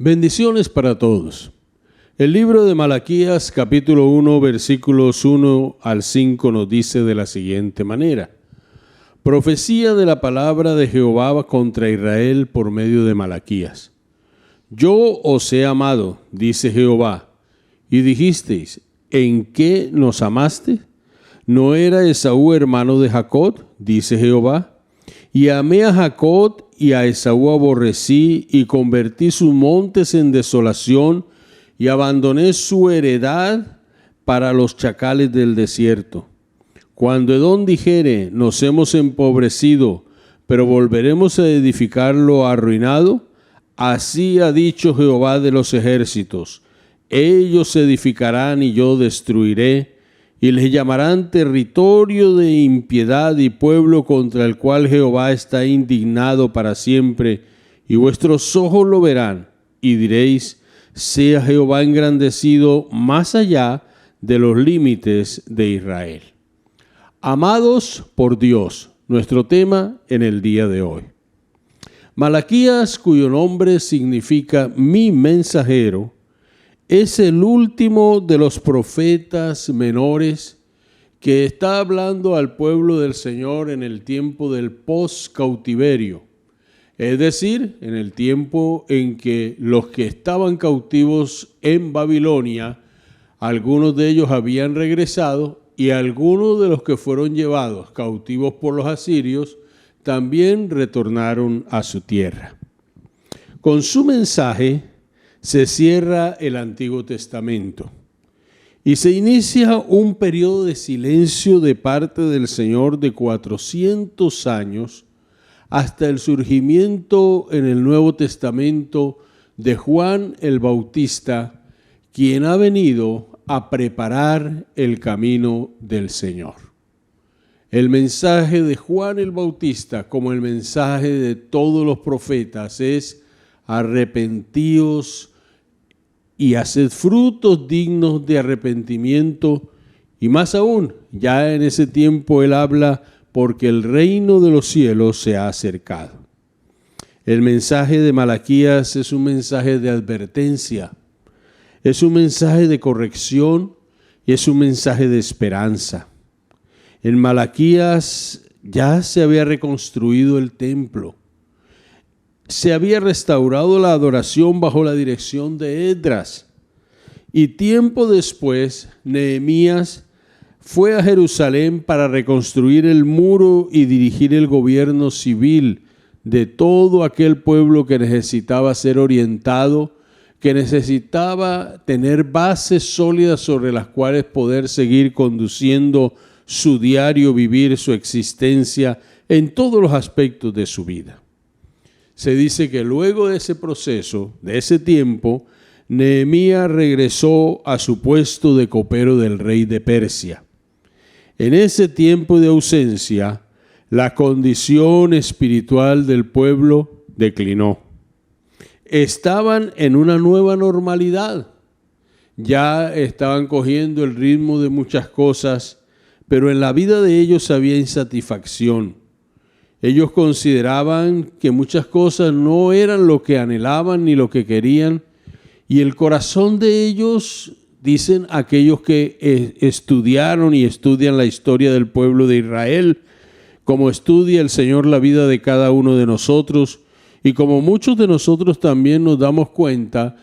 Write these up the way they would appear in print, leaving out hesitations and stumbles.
Bendiciones para todos. El libro de Malaquías, capítulo 1, versículos 1 al 5 nos dice de la siguiente manera: Profecía de la palabra de Jehová contra Israel por medio de Malaquías. Yo os he amado, dice Jehová, y dijisteis, ¿en qué nos amaste? ¿No era Esaú hermano de Jacob? Dice Jehová. Y amé a Jacob y a Esaú aborrecí, y convertí sus montes en desolación, y abandoné su heredad para los chacales del desierto. Cuando Edom dijere, nos hemos empobrecido, pero volveremos a edificarlo arruinado, así ha dicho Jehová de los ejércitos, ellos se edificarán y yo destruiré, y les llamarán territorio de impiedad y pueblo contra el cual Jehová está indignado para siempre, y vuestros ojos lo verán, y diréis, sea Jehová engrandecido más allá de los límites de Israel. Amados por Dios, nuestro tema en el día de hoy. Malaquías, cuyo nombre significa mi mensajero, es el último de los profetas menores que está hablando al pueblo del Señor en el tiempo del post-cautiverio, es decir, en el tiempo en que los que estaban cautivos en Babilonia, algunos de ellos habían regresado y algunos de los que fueron llevados cautivos por los asirios también retornaron a su tierra. Con su mensaje se cierra el Antiguo Testamento y se inicia un periodo de silencio de parte del Señor de 400 años hasta el surgimiento en el Nuevo Testamento de Juan el Bautista, quien ha venido a preparar el camino del Señor. El mensaje de Juan el Bautista, como el mensaje de todos los profetas, es arrepentíos y haced frutos dignos de arrepentimiento, y más aún, ya en ese tiempo él habla porque el reino de los cielos se ha acercado. El mensaje de Malaquías es un mensaje de advertencia, es un mensaje de corrección y es un mensaje de esperanza. En Malaquías ya se había reconstruido el templo. Se había restaurado la adoración bajo la dirección de Esdras. Y tiempo después, Nehemías fue a Jerusalén para reconstruir el muro y dirigir el gobierno civil de todo aquel pueblo que necesitaba ser orientado, que necesitaba tener bases sólidas sobre las cuales poder seguir conduciendo su diario vivir, su existencia en todos los aspectos de su vida. Se dice que luego de ese proceso, de ese tiempo, Nehemías regresó a su puesto de copero del rey de Persia. En ese tiempo de ausencia, la condición espiritual del pueblo declinó. Estaban en una nueva normalidad. Ya estaban cogiendo el ritmo de muchas cosas, pero en la vida de ellos había insatisfacción. Ellos consideraban que muchas cosas no eran lo que anhelaban ni lo que querían, y el corazón de ellos, dicen aquellos que estudiaron y estudian la historia del pueblo de Israel, como estudia el Señor la vida de cada uno de nosotros, y como muchos de nosotros también nos damos cuenta,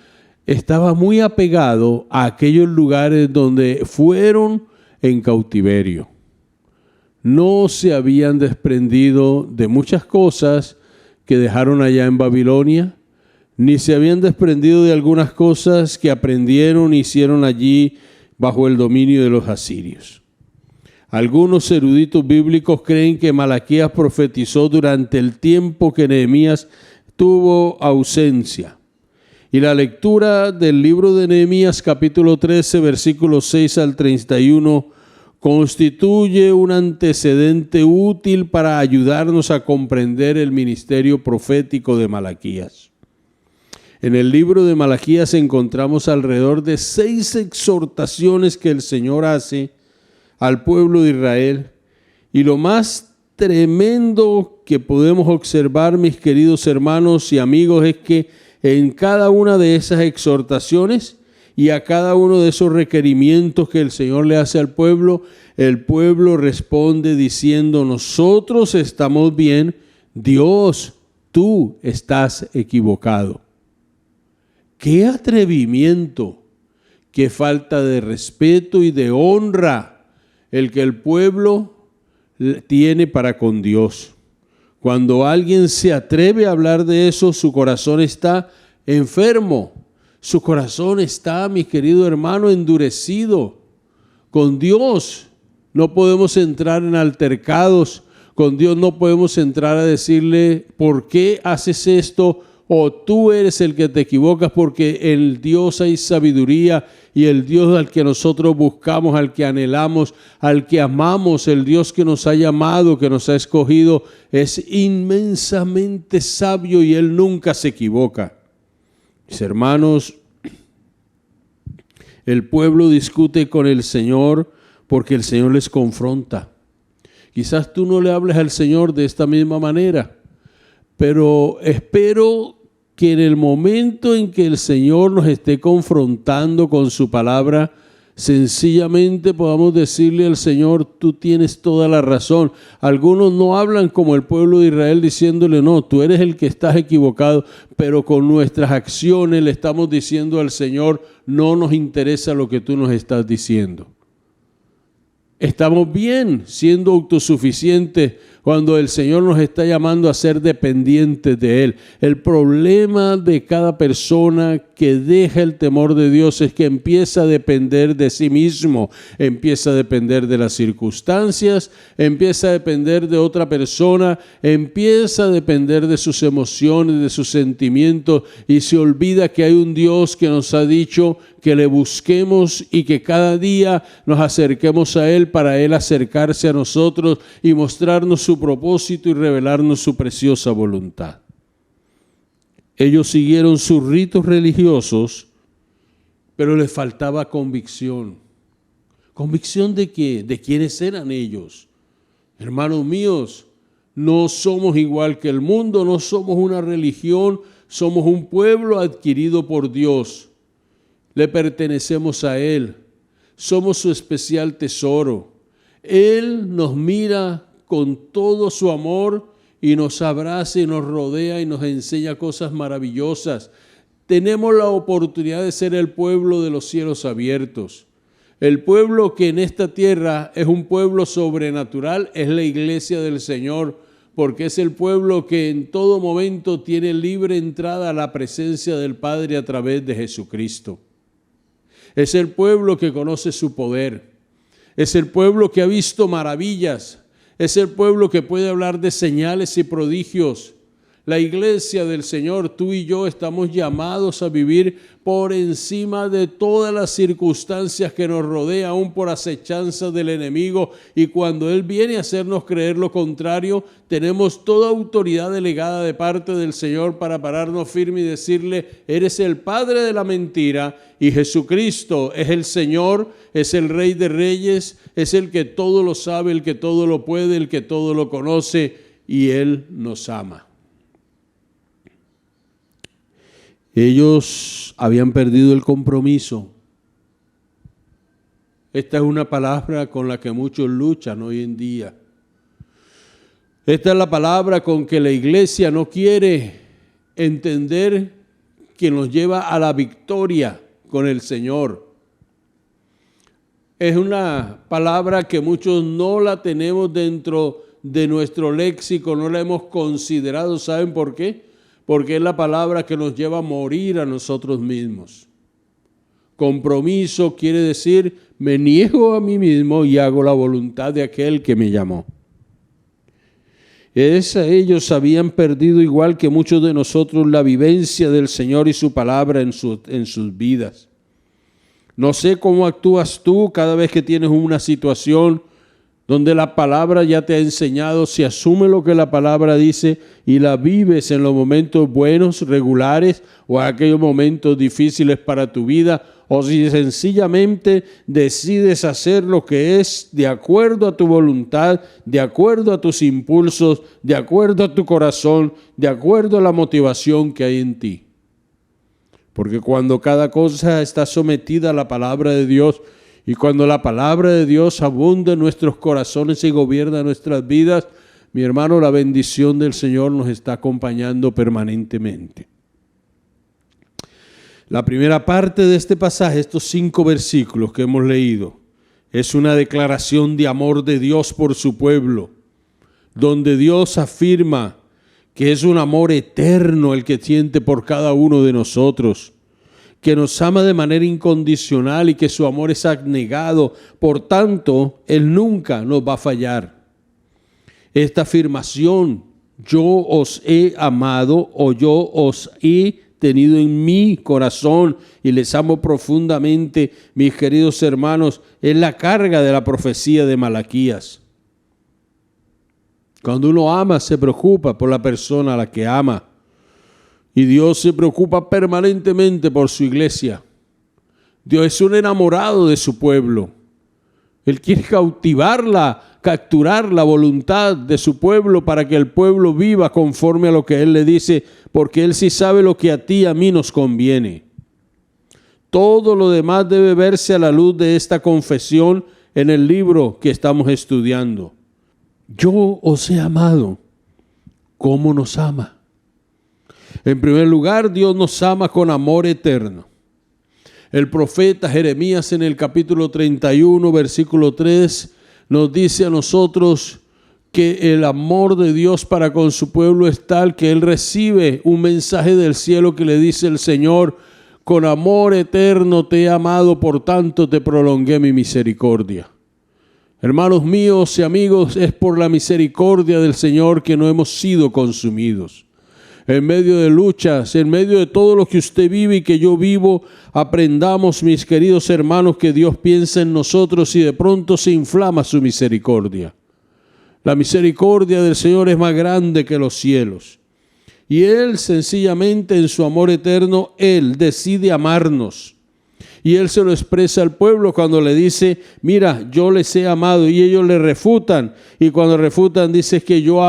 estaba muy apegado a aquellos lugares donde fueron en cautiverio. No se habían desprendido de muchas cosas que dejaron allá en Babilonia, ni se habían desprendido de algunas cosas que aprendieron e hicieron allí bajo el dominio de los asirios. Algunos eruditos bíblicos creen que Malaquías profetizó durante el tiempo que Nehemías tuvo ausencia. Y la lectura del libro de Nehemías, capítulo 13, versículos 6 al 31, constituye un antecedente útil para ayudarnos a comprender el ministerio profético de Malaquías. En el libro de Malaquías encontramos alrededor de 6 exhortaciones que el Señor hace al pueblo de Israel, y lo más tremendo que podemos observar, mis queridos hermanos y amigos, es que en cada una de esas exhortaciones y a cada uno de esos requerimientos que el Señor le hace al pueblo, el pueblo responde diciendo: nosotros estamos bien, Dios, tú estás equivocado. ¡Qué atrevimiento! ¡Qué falta de respeto y de honra el que el pueblo tiene para con Dios! Cuando alguien se atreve a hablar de eso, su corazón está enfermo. Su corazón está, mi querido hermano, endurecido. Con Dios no podemos entrar en altercados. Con Dios no podemos entrar a decirle: ¿por qué haces esto? O tú eres el que te equivocas, porque en Dios hay sabiduría, y el Dios al que nosotros buscamos, al que anhelamos, al que amamos, el Dios que nos ha llamado, que nos ha escogido, es inmensamente sabio y Él nunca se equivoca. Mis hermanos, el pueblo discute con el Señor porque el Señor les confronta. Quizás tú no le hables al Señor de esta misma manera, pero espero que en el momento en que el Señor nos esté confrontando con su palabra, sencillamente podamos decirle al Señor: tú tienes toda la razón. Algunos no hablan como el pueblo de Israel diciéndole: no, tú eres el que estás equivocado, pero con nuestras acciones le estamos diciendo al Señor: no nos interesa lo que tú nos estás diciendo. Estamos bien siendo autosuficientes cuando el Señor nos está llamando a ser dependientes de Él. El problema de cada persona que deja el temor de Dios es que empieza a depender de sí mismo, empieza a depender de las circunstancias, empieza a depender de otra persona, empieza a depender de sus emociones, de sus sentimientos, y se olvida que hay un Dios que nos ha dicho que le busquemos y que cada día nos acerquemos a Él para Él acercarse a nosotros y mostrarnos su propósito y revelarnos su preciosa voluntad. Ellos siguieron sus ritos religiosos, pero les faltaba convicción. ¿Convicción de qué? ¿De quiénes eran ellos? Hermanos míos, no somos igual que el mundo, no somos una religión, somos un pueblo adquirido por Dios. Le pertenecemos a Él, somos su especial tesoro. Él nos mira con todo su amor y nos abraza y nos rodea y nos enseña cosas maravillosas. Tenemos la oportunidad de ser el pueblo de los cielos abiertos. El pueblo que en esta tierra es un pueblo sobrenatural, es la iglesia del Señor, porque es el pueblo que en todo momento tiene libre entrada a la presencia del Padre a través de Jesucristo. Es el pueblo que conoce su poder. Es el pueblo que ha visto maravillas. Es el pueblo que puede hablar de señales y prodigios. La iglesia del Señor, tú y yo, estamos llamados a vivir por encima de todas las circunstancias que nos rodean, aún por acechanza del enemigo. Y cuando Él viene a hacernos creer lo contrario, tenemos toda autoridad delegada de parte del Señor para pararnos firme y decirle: eres el padre de la mentira y Jesucristo es el Señor, es el Rey de Reyes, es el que todo lo sabe, el que todo lo puede, el que todo lo conoce, y Él nos ama. Ellos habían perdido el compromiso. Esta es una palabra con la que muchos luchan hoy en día. Esta es la palabra con que la iglesia no quiere entender que nos lleva a la victoria con el Señor. Es una palabra que muchos no la tenemos dentro de nuestro léxico, no la hemos considerado. ¿Saben por qué? Porque es la palabra que nos lleva a morir a nosotros mismos. Compromiso quiere decir: me niego a mí mismo y hago la voluntad de aquel que me llamó. Ellos habían perdido, igual que muchos de nosotros, la vivencia del Señor y su palabra en sus vidas. No sé cómo actúas tú cada vez que tienes una situación donde la palabra ya te ha enseñado, si asumes lo que la palabra dice y la vives en los momentos buenos, regulares, o en aquellos momentos difíciles para tu vida, o si sencillamente decides hacer lo que es de acuerdo a tu voluntad, de acuerdo a tus impulsos, de acuerdo a tu corazón, de acuerdo a la motivación que hay en ti. Porque cuando cada cosa está sometida a la palabra de Dios y cuando la palabra de Dios abunda en nuestros corazones y gobierna nuestras vidas, mi hermano, la bendición del Señor nos está acompañando permanentemente. La primera parte de este pasaje, estos 5 versículos que hemos leído, es una declaración de amor de Dios por su pueblo, donde Dios afirma que es un amor eterno el que siente por cada uno de nosotros, que nos ama de manera incondicional y que su amor es abnegado. Por tanto, Él nunca nos va a fallar. Esta afirmación, yo os he amado o yo os he tenido en mi corazón y les amo profundamente, mis queridos hermanos, es la carga de la profecía de Malaquías. Cuando uno ama, se preocupa por la persona a la que ama. Y Dios se preocupa permanentemente por su iglesia. Dios es un enamorado de su pueblo. Él quiere capturar la voluntad de su pueblo para que el pueblo viva conforme a lo que Él le dice, porque Él sí sabe lo que a ti y a mí nos conviene. Todo lo demás debe verse a la luz de esta confesión en el libro que estamos estudiando. Yo os he amado. ¿Cómo nos ama? En primer lugar, Dios nos ama con amor eterno. El profeta Jeremías en el capítulo 31, versículo 3, nos dice a nosotros que el amor de Dios para con su pueblo es tal que Él recibe un mensaje del cielo que le dice el Señor: con amor eterno te he amado, por tanto te prolongué mi misericordia. Hermanos míos y amigos, es por la misericordia del Señor que no hemos sido consumidos. En medio de luchas, en medio de todo lo que usted vive y que yo vivo, aprendamos, mis queridos hermanos, que Dios piensa en nosotros y de pronto se inflama su misericordia. La misericordia del Señor es más grande que los cielos. Y Él sencillamente en su amor eterno, Él decide amarnos. Y Él se lo expresa al pueblo cuando le dice: mira, yo les he amado. Y ellos le refutan. Y cuando refutan, dice que yo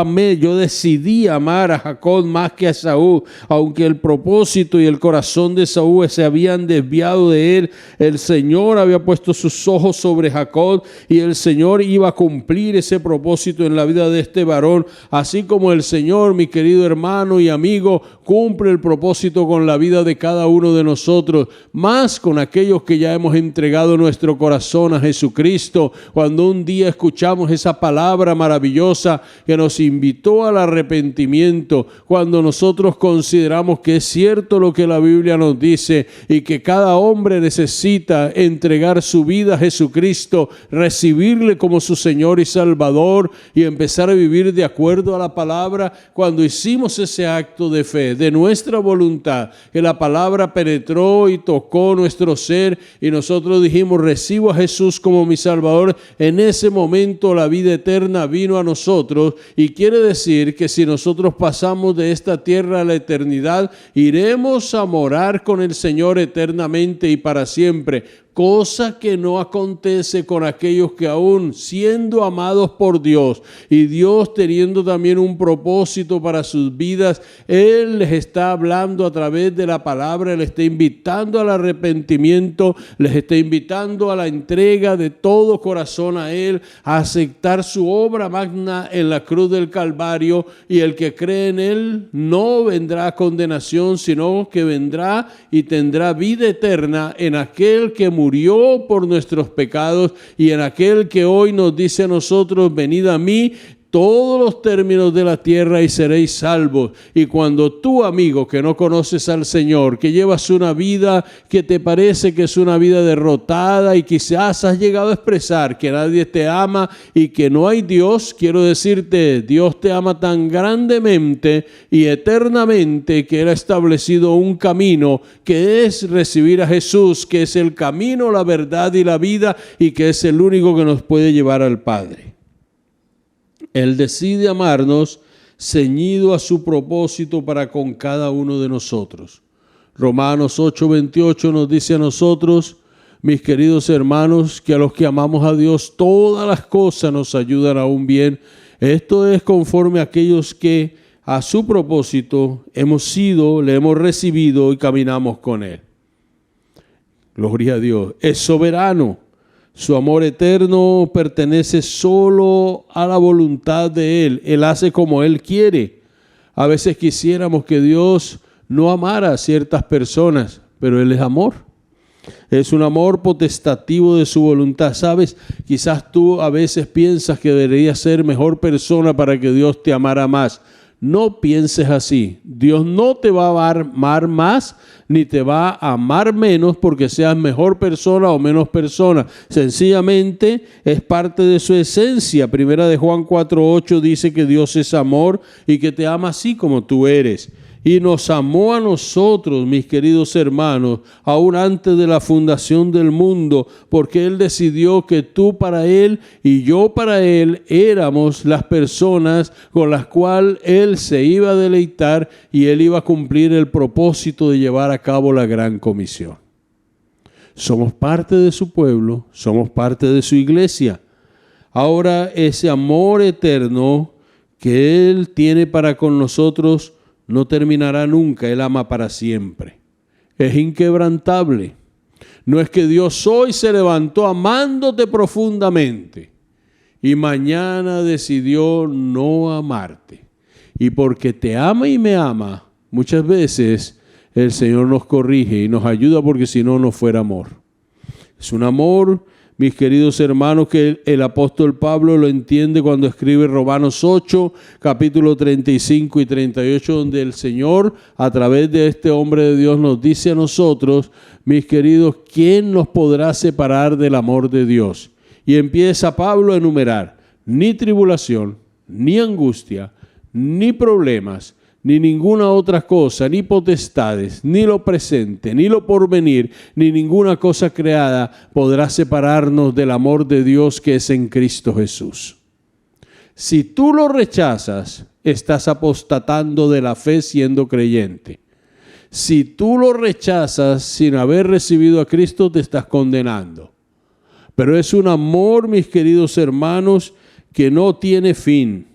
decidí amar a Jacob más que a Esaú. Aunque el propósito y el corazón de Esaú se habían desviado de él, el Señor había puesto sus ojos sobre Jacob. Y el Señor iba a cumplir ese propósito en la vida de este varón. Así como el Señor, mi querido hermano y amigo, cumple el propósito con la vida de cada uno de nosotros. Más con aquellos que ya hemos entregado nuestro corazón a Jesucristo, cuando un día escuchamos esa palabra maravillosa que nos invitó al arrepentimiento, cuando nosotros consideramos que es cierto lo que la Biblia nos dice y que cada hombre necesita entregar su vida a Jesucristo, recibirle como su Señor y Salvador y empezar a vivir de acuerdo a la palabra. Cuando hicimos ese acto de fe, de nuestra voluntad, que la palabra penetró y tocó nuestro ser y nosotros dijimos: recibo a Jesús como mi Salvador, en ese momento la vida eterna vino a nosotros. Y quiere decir que si nosotros pasamos de esta tierra a la eternidad, iremos a morar con el Señor eternamente y para siempre. Cosa que no acontece con aquellos que aún siendo amados por Dios y Dios teniendo también un propósito para sus vidas, Él les está hablando a través de la palabra, les está invitando al arrepentimiento, les está invitando a la entrega de todo corazón a Él, a aceptar su obra magna en la cruz del Calvario, y el que cree en Él no vendrá a condenación, sino que vendrá y tendrá vida eterna en aquel que murió por nuestros pecados y en aquel que hoy nos dice a nosotros: venid a mí todos los términos de la tierra y seréis salvos. Y cuando tú, amigo, que no conoces al Señor, que llevas una vida que te parece que es una vida derrotada y quizás has llegado a expresar que nadie te ama y que no hay Dios, quiero decirte: Dios te ama tan grandemente y eternamente que Él ha establecido un camino que es recibir a Jesús, que es el camino, la verdad y la vida, y que es el único que nos puede llevar al Padre. Él decide amarnos ceñido a su propósito para con cada uno de nosotros. Romanos 8:28 nos dice a nosotros: mis queridos hermanos, que a los que amamos a Dios todas las cosas nos ayudan a un bien. Esto es conforme a aquellos que a su propósito, hemos sido, le hemos recibido y caminamos con Él. Gloria a Dios. Es soberano. Su amor eterno pertenece solo a la voluntad de Él. Él hace como Él quiere. A veces quisiéramos que Dios no amara a ciertas personas, pero Él es amor. Es un amor potestativo de su voluntad. ¿Sabes? Quizás tú a veces piensas que deberías ser mejor persona para que Dios te amara más. No pienses así. Dios no te va a amar más ni te va a amar menos porque seas mejor persona o menos persona. Sencillamente es parte de su esencia. Primera de Juan 4:8 dice que Dios es amor y que te ama así como tú eres. Y nos amó a nosotros, mis queridos hermanos, aún antes de la fundación del mundo, porque Él decidió que tú para Él y yo para Él éramos las personas con las cuales Él se iba a deleitar y Él iba a cumplir el propósito de llevar a cabo la gran comisión. Somos parte de su pueblo, somos parte de su iglesia. Ahora ese amor eterno que Él tiene para con nosotros no terminará nunca. Él ama para siempre. Es inquebrantable. No es que Dios hoy se levantó amándote profundamente y mañana decidió no amarte. Y porque te ama y me ama, muchas veces el Señor nos corrige y nos ayuda porque si no, no fuera amor. Es un amor, mis queridos hermanos, que el apóstol Pablo lo entiende cuando escribe Romanos 8, capítulo 35 y 38, donde el Señor, a través de este hombre de Dios, nos dice a nosotros, mis queridos, ¿quién nos podrá separar del amor de Dios? Y empieza Pablo a enumerar, ni tribulación, ni angustia, ni problemas, ni ninguna otra cosa, ni potestades, ni lo presente, ni lo porvenir, ni ninguna cosa creada podrá separarnos del amor de Dios que es en Cristo Jesús. Si tú lo rechazas, estás apostatando de la fe siendo creyente. Si tú lo rechazas sin haber recibido a Cristo, te estás condenando. Pero es un amor, mis queridos hermanos, que no tiene fin.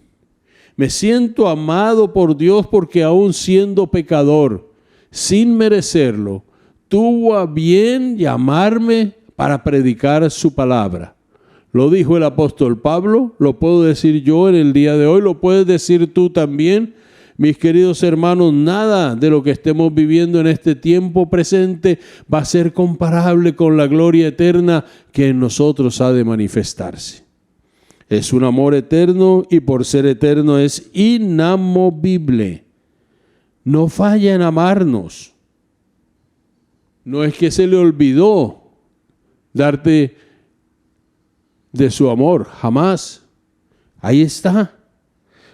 Me siento amado por Dios porque aún siendo pecador, sin merecerlo, tuvo a bien llamarme para predicar su palabra. Lo dijo el apóstol Pablo, lo puedo decir yo en el día de hoy, lo puedes decir tú también. Mis queridos hermanos, nada de lo que estemos viviendo en este tiempo presente va a ser comparable con la gloria eterna que en nosotros ha de manifestarse. Es un amor eterno y por ser eterno es inamovible. No falla en amarnos. No es que se le olvidó darte de su amor, jamás. Ahí está.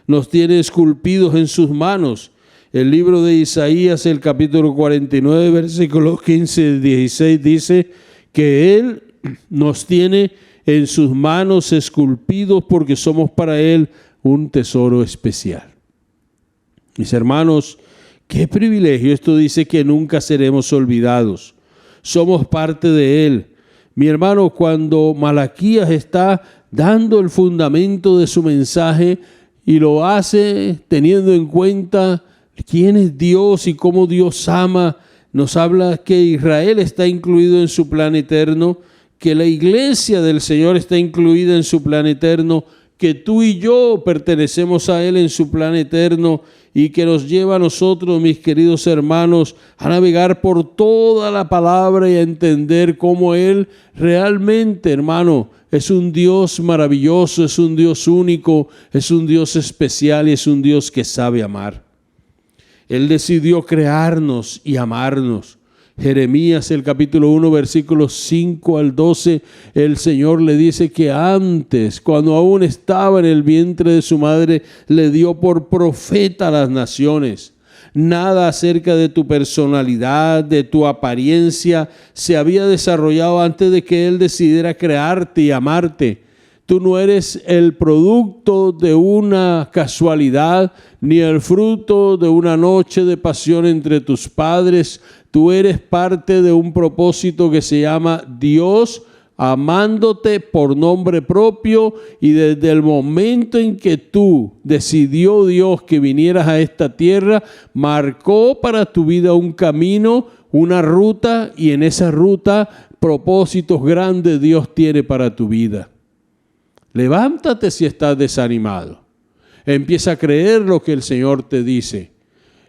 Nos tiene esculpidos en sus manos. El libro de Isaías, el capítulo 49, versículos 15 y 16 dice que Él nos tiene en sus manos esculpidos porque somos para Él un tesoro especial. Mis hermanos, qué privilegio. Esto dice que nunca seremos olvidados. Somos parte de Él. Mi hermano, cuando Malaquías está dando el fundamento de su mensaje y lo hace teniendo en cuenta quién es Dios y cómo Dios ama, nos habla que Israel está incluido en su plan eterno, que la iglesia del Señor está incluida en su plan eterno, que tú y yo pertenecemos a Él en su plan eterno y que nos lleva a nosotros, mis queridos hermanos, a navegar por toda la palabra y a entender cómo Él realmente, hermano, es un Dios maravilloso, es un Dios único, es un Dios especial y es un Dios que sabe amar. Él decidió crearnos y amarnos. Jeremías, el capítulo 1, versículos 5 al 12, el Señor le dice que antes, cuando aún estaba en el vientre de su madre, le dio por profeta a las naciones. Nada acerca de tu personalidad, de tu apariencia, se había desarrollado antes de que Él decidiera crearte y amarte. Tú no eres el producto de una casualidad, ni el fruto de una noche de pasión entre tus padres. Tú eres parte de un propósito que se llama Dios amándote por nombre propio, y desde el momento en que tú decidió Dios que vinieras a esta tierra, marcó para tu vida un camino, una ruta, y en esa ruta propósitos grandes Dios tiene para tu vida. Levántate si estás desanimado. Empieza a creer lo que el Señor te dice.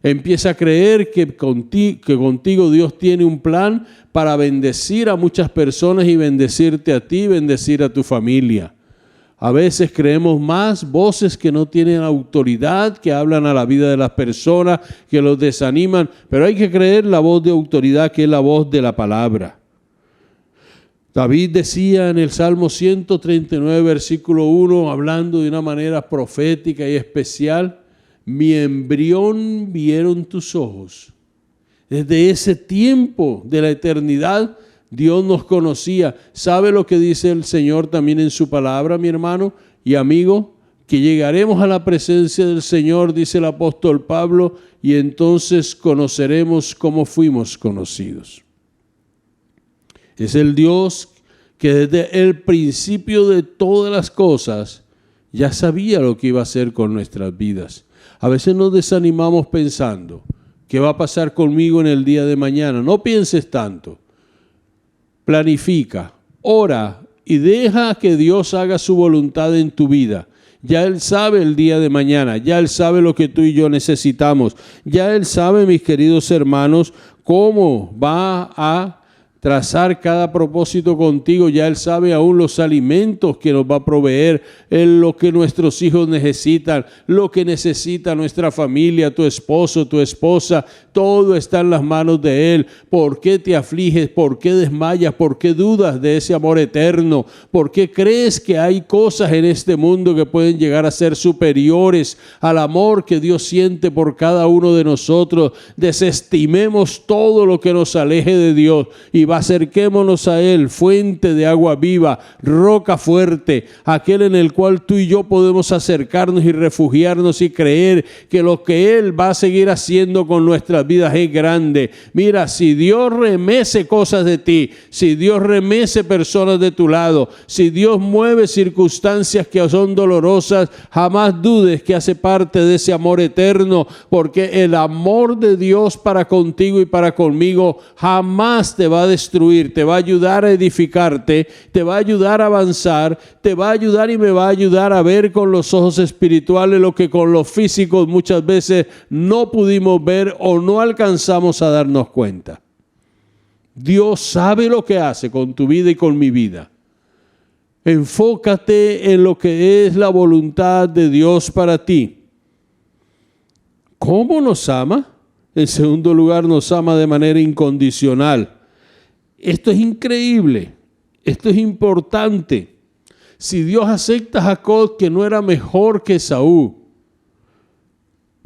Empieza a creer que contigo Dios tiene un plan para bendecir a muchas personas y bendecirte a ti y bendecir a tu familia. A veces creemos más voces que no tienen autoridad, que hablan a la vida de las personas, que los desaniman, pero hay que creer la voz de autoridad, que es la voz de la palabra. David decía en el Salmo 139, versículo 1, hablando de una manera profética y especial: mi embrión vieron tus ojos. Desde ese tiempo de la eternidad, Dios nos conocía. ¿Sabe lo que dice el Señor también en su palabra, mi hermano y amigo? Que llegaremos a la presencia del Señor, dice el apóstol Pablo, y entonces conoceremos cómo fuimos conocidos. Es el Dios que desde el principio de todas las cosas ya sabía lo que iba a hacer con nuestras vidas. A veces nos desanimamos pensando, ¿qué va a pasar conmigo en el día de mañana? No pienses tanto. Planifica, ora y deja que Dios haga su voluntad en tu vida. Ya Él sabe el día de mañana, ya Él sabe lo que tú y yo necesitamos. Ya Él sabe, mis queridos hermanos, cómo va a trazar cada propósito contigo. Ya Él sabe aún los alimentos que nos va a proveer, lo que nuestros hijos necesitan, lo que necesita nuestra familia, tu esposo, tu esposa. Todo está en las manos de Él. ¿Por qué te afliges? ¿Por qué desmayas? ¿Por qué dudas de ese amor eterno? ¿Por qué crees que hay cosas en este mundo que pueden llegar a ser superiores al amor que Dios siente por cada uno de nosotros? Desestimemos todo lo que nos aleje de Dios y acerquémonos a Él, fuente de agua viva, roca fuerte, aquel en el cual tú y yo podemos acercarnos y refugiarnos y creer que lo que Él va a seguir haciendo con nuestras vidas es grande. Mira, si Dios remece cosas de ti, si Dios remece personas de tu lado, si Dios mueve circunstancias que son dolorosas, jamás dudes que hace parte de ese amor eterno, porque el amor de Dios para contigo y para conmigo jamás te va a destruir, te va a ayudar a edificarte, te va a ayudar a avanzar, te va a ayudar y me va a ayudar a ver con los ojos espirituales lo que con los físicos muchas veces no pudimos ver o no alcanzamos a darnos cuenta. Dios sabe lo que hace con tu vida y con mi vida. Enfócate en lo que es la voluntad de Dios para ti. ¿Cómo nos ama? En segundo lugar, nos ama de manera incondicional. Esto es increíble, esto es importante. Si Dios acepta a Jacob, que no era mejor que Esaú,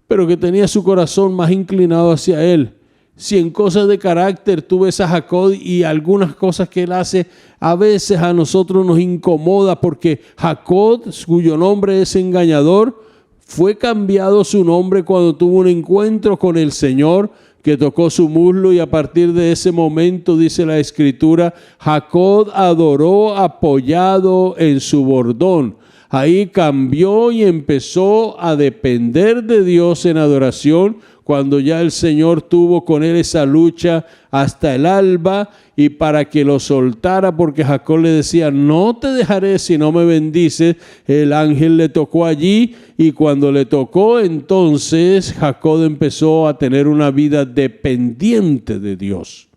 pero que tenía su corazón más inclinado hacia él. Si en cosas de carácter tú ves a Jacob y algunas cosas que él hace, a veces a nosotros nos incomoda, porque Jacob, cuyo nombre es engañador, fue cambiado su nombre cuando tuvo un encuentro con el Señor, que tocó su muslo, y a partir de ese momento, dice la Escritura, Jacob adoró apoyado en su bordón. Ahí cambió y empezó a depender de Dios en adoración, cuando ya el Señor tuvo con él esa lucha hasta el alba, y para que lo soltara, porque Jacob le decía, no te dejaré si no me bendices. El ángel le tocó allí, y cuando le tocó, entonces Jacob empezó a tener una vida dependiente de Dios.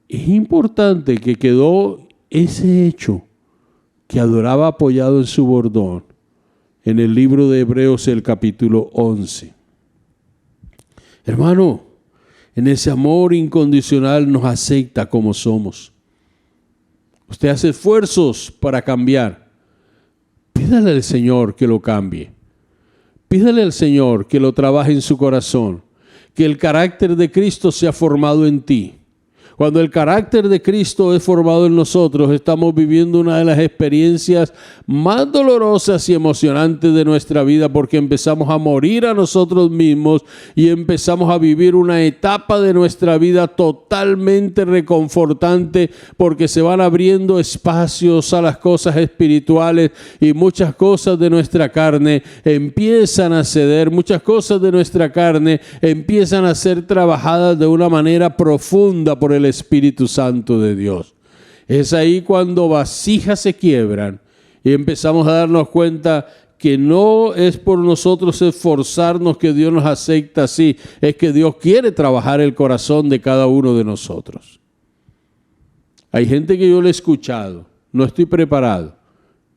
Es importante que quedó ese hecho, que adoraba apoyado en su bordón, en el libro de Hebreos, el capítulo 11. Hermano, en ese amor incondicional nos acepta como somos. Usted hace esfuerzos para cambiar. Pídale al Señor que lo cambie. Pídale al Señor que lo trabaje en su corazón, que el carácter de Cristo sea formado en ti. Cuando el carácter de Cristo es formado en nosotros, estamos viviendo una de las experiencias más dolorosas y emocionantes de nuestra vida, porque empezamos a morir a nosotros mismos y empezamos a vivir una etapa de nuestra vida totalmente reconfortante, porque se van abriendo espacios a las cosas espirituales y muchas cosas de nuestra carne empiezan a ceder, muchas cosas de nuestra carne empiezan a ser trabajadas de una manera profunda por el Espíritu Santo de Dios. Es ahí cuando vasijas se quiebran y empezamos a darnos cuenta que no es por nosotros esforzarnos que Dios nos acepta así, es que Dios quiere trabajar el corazón de cada uno de nosotros. Hay gente que yo le he escuchado, no estoy preparado,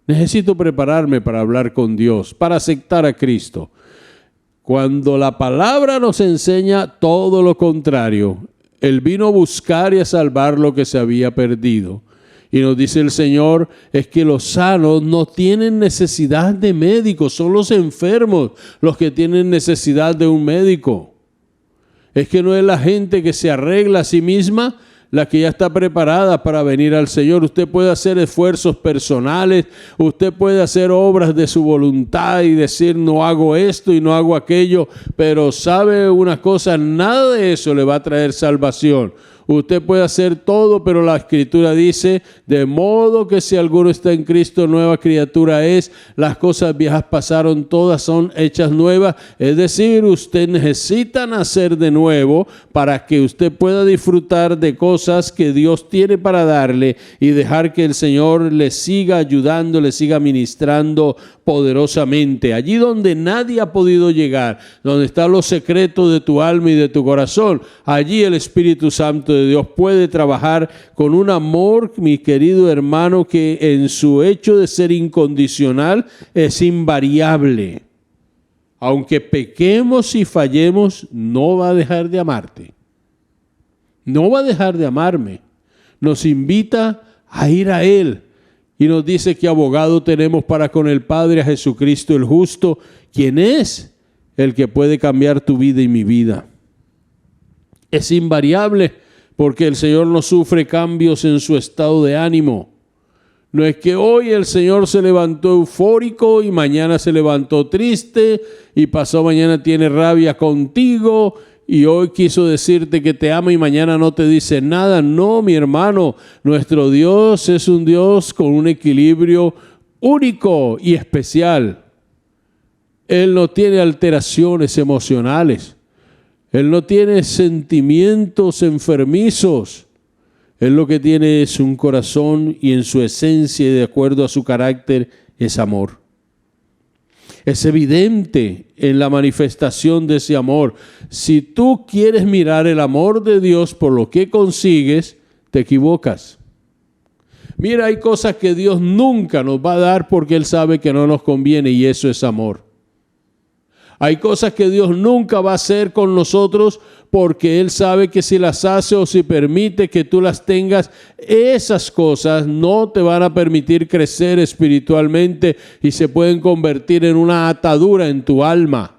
necesito prepararme para hablar con Dios, para aceptar a Cristo. Cuando la palabra nos enseña todo lo contrario, Él vino a buscar y a salvar lo que se había perdido. Y nos dice el Señor, es que los sanos no tienen necesidad de médicos, son los enfermos los que tienen necesidad de un médico. Es que no es la gente que se arregla a sí misma la que ya está preparada para venir al Señor. Usted puede hacer esfuerzos personales, usted puede hacer obras de su voluntad y decir no hago esto y no hago aquello, pero sabe una cosa, nada de eso le va a traer salvación. Usted puede hacer todo, pero la Escritura dice, de modo que si alguno está en Cristo, nueva criatura es, las cosas viejas pasaron, todas son hechas nuevas. Es decir, usted necesita nacer de nuevo para que usted pueda disfrutar de cosas que Dios tiene para darle y dejar que el Señor le siga ayudando, le siga ministrando poderosamente. Allí donde nadie ha podido llegar, donde están los secretos de tu alma y de tu corazón, allí el Espíritu Santo de Dios puede trabajar con un amor, mi querido hermano, que en su hecho de ser incondicional es invariable. Aunque pequemos y fallemos, no va a dejar de amarte. No va a dejar de amarme. Nos invita a ir a Él. Y nos dice que abogado tenemos para con el Padre, a Jesucristo el justo, quien es el que puede cambiar tu vida y mi vida. Es invariable porque el Señor no sufre cambios en su estado de ánimo. No es que hoy el Señor se levantó eufórico y mañana se levantó triste y pasado mañana tiene rabia contigo y hoy quiso decirte que te ama y mañana no te dice nada. No, mi hermano, nuestro Dios es un Dios con un equilibrio único y especial. Él no tiene alteraciones emocionales. Él no tiene sentimientos enfermizos. Él lo que tiene es un corazón y en su esencia y de acuerdo a su carácter es amor. Es evidente en la manifestación de ese amor. Si tú quieres mirar el amor de Dios por lo que consigues, te equivocas. Mira, hay cosas que Dios nunca nos va a dar porque Él sabe que no nos conviene y eso es amor. Hay cosas que Dios nunca va a hacer con nosotros porque Él sabe que si las hace o si permite que tú las tengas, esas cosas no te van a permitir crecer espiritualmente y se pueden convertir en una atadura en tu alma.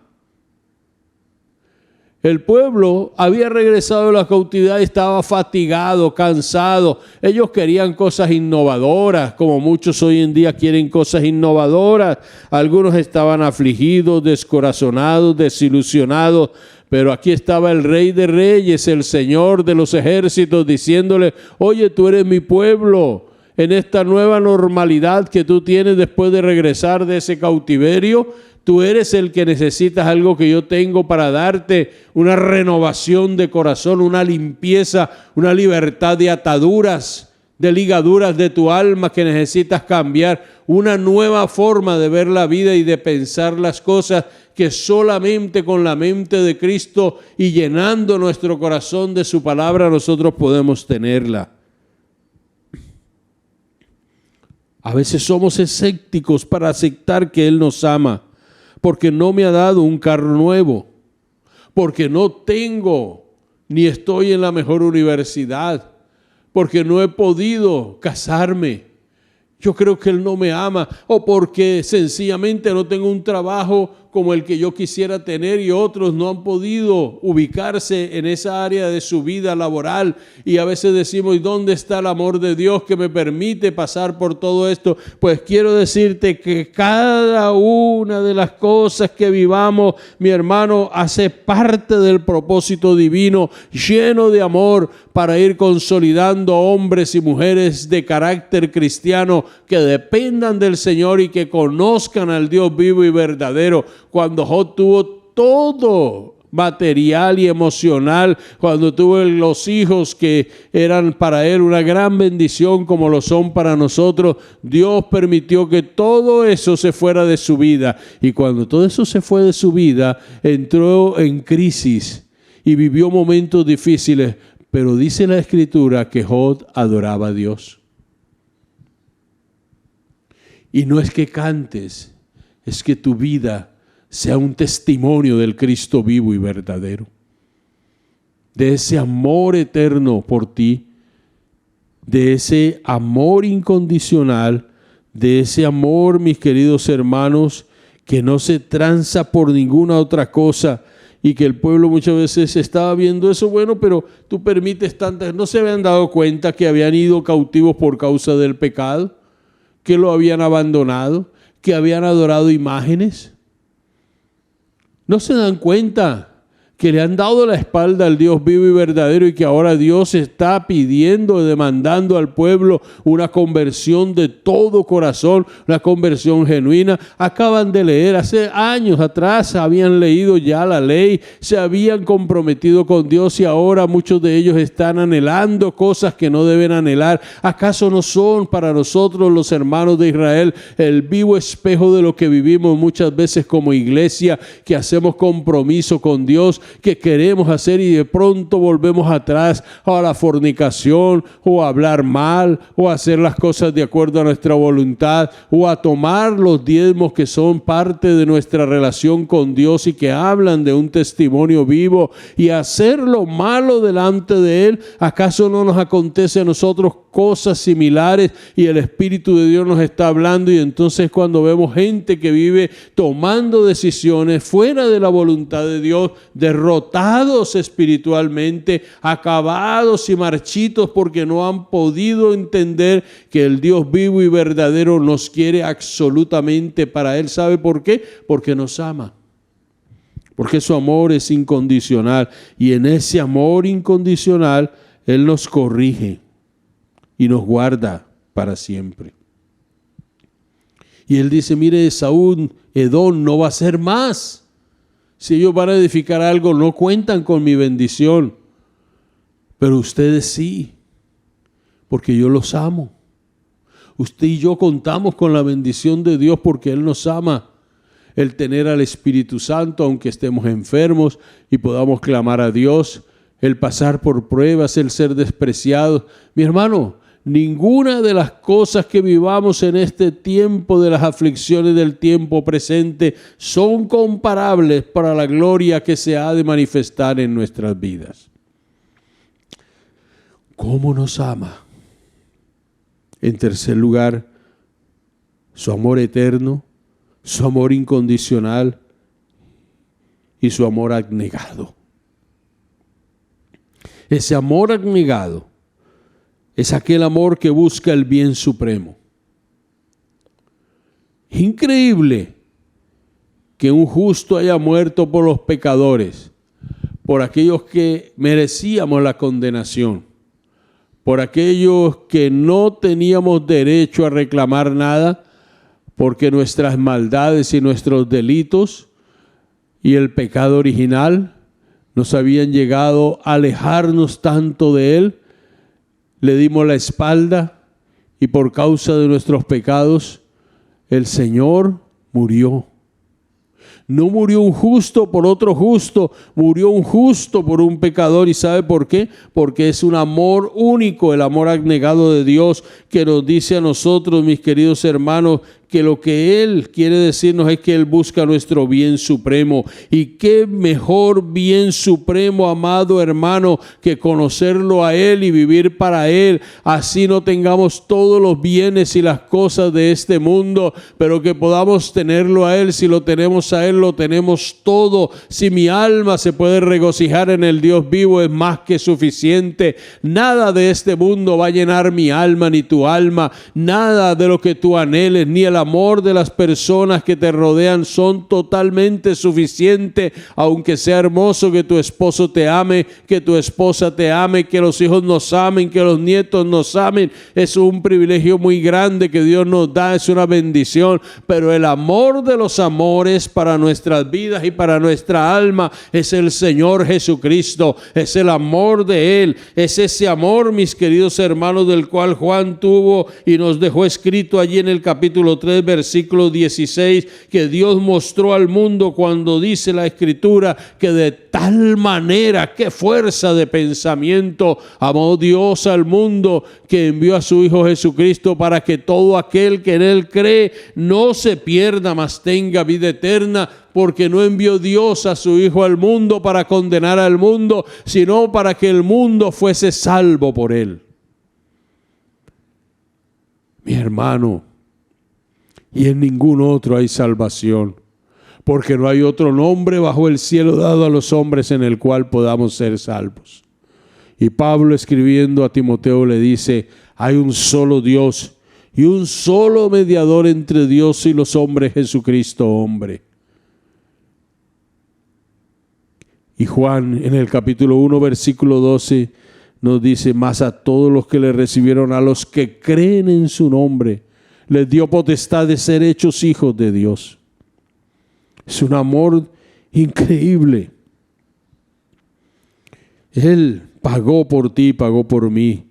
El pueblo había regresado de la cautividad y estaba fatigado, cansado. Ellos querían cosas innovadoras, como muchos hoy en día quieren cosas innovadoras. Algunos estaban afligidos, descorazonados, desilusionados. Pero aquí estaba el Rey de Reyes, el Señor de los ejércitos, diciéndole, oye, tú eres mi pueblo. En esta nueva normalidad que tú tienes después de regresar de ese cautiverio, tú eres el que necesitas algo que yo tengo para darte, una renovación de corazón, una limpieza, una libertad de ataduras, de ligaduras de tu alma que necesitas cambiar, una nueva forma de ver la vida y de pensar las cosas que solamente con la mente de Cristo y llenando nuestro corazón de su palabra nosotros podemos tenerla. A veces somos escépticos para aceptar que Él nos ama. Porque no me ha dado un carro nuevo, porque no tengo ni estoy en la mejor universidad, porque no he podido casarme. yo creo que Él no me ama, o porque sencillamente no tengo un trabajo como el que yo quisiera tener y otros no han podido ubicarse en esa área de su vida laboral. Y a veces decimos, ¿y dónde está el amor de Dios que me permite pasar por todo esto? Pues quiero decirte que cada una de las cosas que vivamos, mi hermano, hace parte del propósito divino, lleno de amor, para ir consolidando hombres y mujeres de carácter cristiano que dependan del Señor y que conozcan al Dios vivo y verdadero. Cuando Job tuvo todo material y emocional, cuando tuvo los hijos que eran para él una gran bendición como lo son para nosotros, Dios permitió que todo eso se fuera de su vida. Y cuando todo eso se fue de su vida, entró en crisis y vivió momentos difíciles. Pero dice la Escritura que Job adoraba a Dios. Y no es que cantes, es que tu vida sea un testimonio del Cristo vivo y verdadero, de ese amor eterno por ti, de ese amor incondicional, de ese amor, mis queridos hermanos, que no se tranza por ninguna otra cosa. Y que el pueblo muchas veces estaba viendo eso, bueno, pero tú permites tantas, no se habían dado cuenta que habían ido cautivos por causa del pecado, que lo habían abandonado, que habían adorado imágenes. No se dan cuenta que le han dado la espalda al Dios vivo y verdadero y que ahora Dios está pidiendo, demandando al pueblo una conversión de todo corazón, una conversión genuina. Acaban de leer, hace años atrás habían leído ya la ley, se habían comprometido con Dios y ahora muchos de ellos están anhelando cosas que no deben anhelar. ¿Acaso no son para nosotros los hermanos de Israel el vivo espejo de lo que vivimos muchas veces como iglesia, que hacemos compromiso con Dios, que queremos hacer y de pronto volvemos atrás a la fornicación o a hablar mal o a hacer las cosas de acuerdo a nuestra voluntad o a tomar los diezmos que son parte de nuestra relación con Dios y que hablan de un testimonio vivo y hacer lo malo delante de Él? ¿Acaso no nos acontece a nosotros cosas similares y el Espíritu de Dios nos está hablando? Y entonces cuando vemos gente que vive tomando decisiones fuera de la voluntad de Dios, derrotados espiritualmente, acabados y marchitos porque no han podido entender que el Dios vivo y verdadero nos quiere absolutamente para Él. ¿Sabe por qué? Porque nos ama. Porque su amor es incondicional y en ese amor incondicional Él nos corrige y nos guarda para siempre. Y Él dice, mire, Esaú, Edom no va a ser más. Si ellos van a edificar algo, no cuentan con mi bendición. Pero ustedes sí, porque yo los amo. Usted y yo contamos con la bendición de Dios porque Él nos ama. El tener al Espíritu Santo, aunque estemos enfermos y podamos clamar a Dios, el pasar por pruebas, el ser despreciados. Mi hermano, ninguna de las cosas que vivamos en este tiempo de las aflicciones del tiempo presente son comparables para la gloria que se ha de manifestar en nuestras vidas. ¿Cómo nos ama? En tercer lugar, su amor eterno, su amor incondicional y su amor abnegado. Ese amor abnegado es aquel amor que busca el bien supremo. Increíble que un justo haya muerto por los pecadores, por aquellos que merecíamos la condenación, por aquellos que no teníamos derecho a reclamar nada, porque nuestras maldades y nuestros delitos y el pecado original nos habían llegado a alejarnos tanto de Él. Le dimos la espalda y por causa de nuestros pecados el Señor murió. No murió un justo por otro justo, murió un justo por un pecador. ¿Y sabe por qué? Porque es un amor único, el amor abnegado de Dios, que nos dice a nosotros, mis queridos hermanos, que lo que Él quiere decirnos es que Él busca nuestro bien supremo. Y qué mejor bien supremo, amado hermano, que conocerlo a Él y vivir para Él. Así no tengamos todos los bienes y las cosas de este mundo, pero que podamos tenerlo a Él. Si lo tenemos a Él, lo tenemos todo. Si mi alma se puede regocijar en el Dios vivo, es más que suficiente. Nada de este mundo va a llenar mi alma ni tu alma. Nada de lo que tú anheles, ni el amor de las personas que te rodean son totalmente suficientes. Aunque sea hermoso que tu esposo te ame, que tu esposa te ame, que los hijos nos amen, que los nietos nos amen, es un privilegio muy grande que Dios nos da, es una bendición. Pero el amor de los amores para nuestras vidas y para nuestra alma es el Señor Jesucristo, es el amor de Él, es ese amor, mis queridos hermanos, del cual Juan tuvo y nos dejó escrito allí en el capítulo 3, versículo 16, que Dios mostró al mundo cuando dice la Escritura que de tal manera, qué fuerza de pensamiento, amó Dios al mundo, que envió a su Hijo Jesucristo para que todo aquel que en Él cree no se pierda, mas tenga vida eterna. Porque no envió Dios a su Hijo al mundo para condenar al mundo, sino para que el mundo fuese salvo por Él. Mi hermano, y en ningún otro hay salvación, porque no hay otro nombre bajo el cielo dado a los hombres en el cual podamos ser salvos. Y Pablo, escribiendo a Timoteo, le dice: hay un solo Dios y un solo mediador entre Dios y los hombres, Jesucristo hombre. Y Juan, en el capítulo 1, versículo 12, nos dice: mas a todos los que le recibieron, a los que creen en su nombre, les dio potestad de ser hechos hijos de Dios. Es un amor increíble. Él pagó por ti, pagó por mí.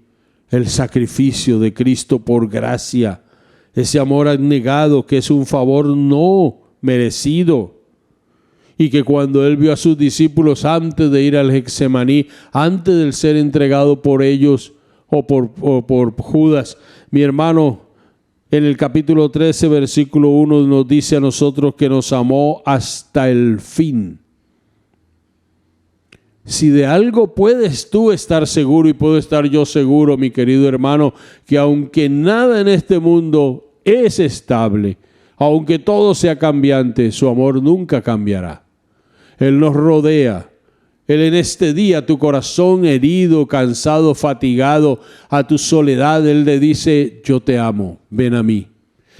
El sacrificio de Cristo por gracia. Ese amor abnegado que es un favor no merecido. Y que cuando Él vio a sus discípulos antes de ir al Getsemaní, antes de ser entregado por ellos o por Judas, mi hermano, en el capítulo 13, versículo 1 nos dice a nosotros que nos amó hasta el fin. Si de algo puedes tú estar seguro y puedo estar yo seguro, mi querido hermano, que aunque nada en este mundo es estable, aunque todo sea cambiante, su amor nunca cambiará. Él nos rodea. Él en este día, tu corazón herido, cansado, fatigado, a tu soledad, Él le dice: yo te amo, ven a mí.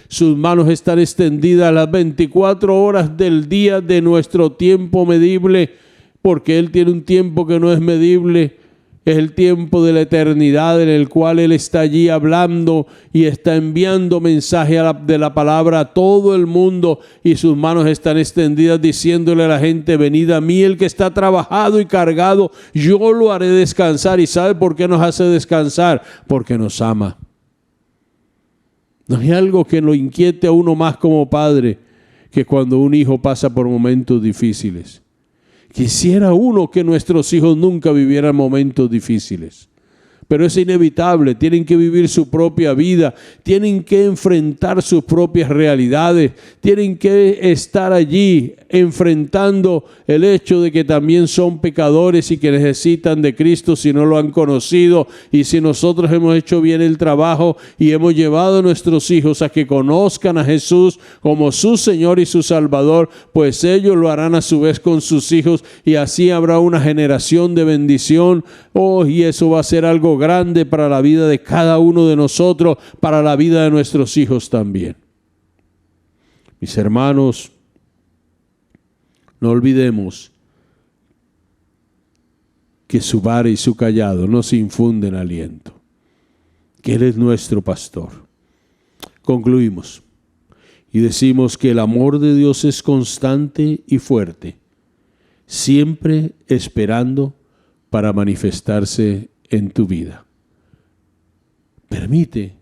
Sus manos están extendidas las 24 horas del día de nuestro tiempo medible, porque Él tiene un tiempo que no es medible. Es el tiempo de la eternidad en el cual Él está allí hablando y está enviando mensaje de la palabra a todo el mundo, y sus manos están extendidas diciéndole a la gente: venid a mí el que está trabajado y cargado, yo lo haré descansar. ¿Y sabe por qué nos hace descansar? Porque nos ama. No hay algo que lo inquiete a uno más como padre que cuando un hijo pasa por momentos difíciles. Quisiera uno que nuestros hijos nunca vivieran momentos difíciles, pero es inevitable. Tienen que vivir su propia vida, tienen que enfrentar sus propias realidades, tienen que estar allí enfrentando el hecho de que también son pecadores y que necesitan de Cristo si no lo han conocido. Y si nosotros hemos hecho bien el trabajo y hemos llevado a nuestros hijos a que conozcan a Jesús como su Señor y su Salvador, pues ellos lo harán a su vez con sus hijos, y así habrá una generación de bendición. Y eso va a ser algo grande para la vida de cada uno de nosotros, para la vida de nuestros hijos también. Mis hermanos, no olvidemos que su vara y su cayado nos infunden aliento, que Él es nuestro pastor. Concluimos y decimos que el amor de Dios es constante y fuerte, siempre esperando para manifestarse en tu vida. Permite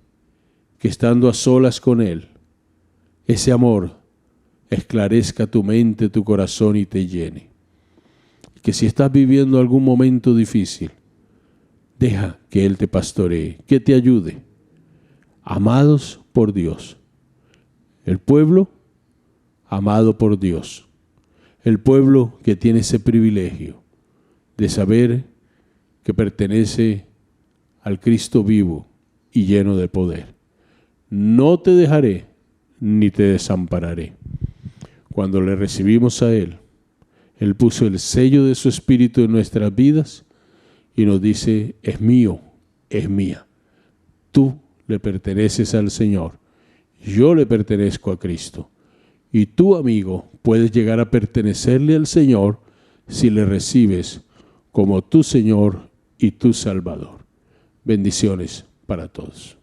que, estando a solas con Él, ese amor esclarezca tu mente, tu corazón y te llene. Que si estás viviendo algún momento difícil, deja que Él te pastoree, que te ayude. Amados por Dios, El pueblo amado por Dios. El pueblo que tiene ese privilegio de saber que pertenece al Cristo vivo y lleno de poder. No te dejaré ni te desampararé. Cuando le recibimos a Él, Él puso el sello de su Espíritu en nuestras vidas y nos dice, es mío, es mía. Tú le perteneces al Señor, yo le pertenezco a Cristo. Y tú, amigo, puedes llegar a pertenecerle al Señor si le recibes como tu Señor y tu Salvador. Bendiciones para todos.